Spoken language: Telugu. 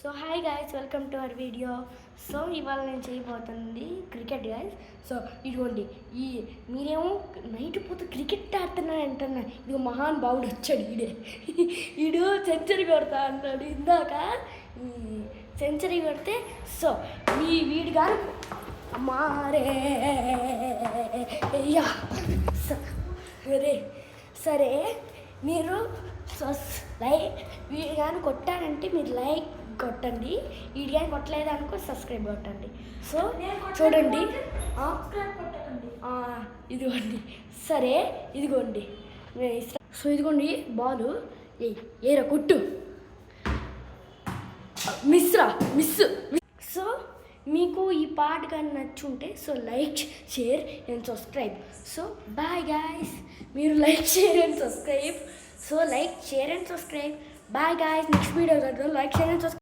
So hi guys, welcome to our video. So ఇవాళ నేను చేయబోతుంది క్రికెట్ గాయస్. సో ఇదిగోండి, మీరేమో నైట్ పోతే క్రికెట్ ఆడుతున్నా అంటున్నా. ఇదిగో మహాన్ బావుడు వచ్చాడు. ఈడు సెంచరీ కొడతా అన్నాడు ఇందాక. సెంచరీ కొడితే సో వీడు గారు మారే సరే మీరు వీడు కానీ కొట్టారంటే మీరు లైక్ కొట్టండి, వీడు కానీ కొట్టలేదు అనుకో సబ్స్క్రైబ్ కొట్టండి. సో చూడండి, ఇదిగోండి. సరే ఇదిగోండి, సో ఇదిగోండి బాలు. ఏరా కొట్టు, మిస్. సో మీకు ఈ పాట కానీ నచ్చుంటే so like, share and subscribe. So bye guys. మీరు like, share and subscribe. So like, share and subscribe. Bye guys. Next video like, share and subscribe.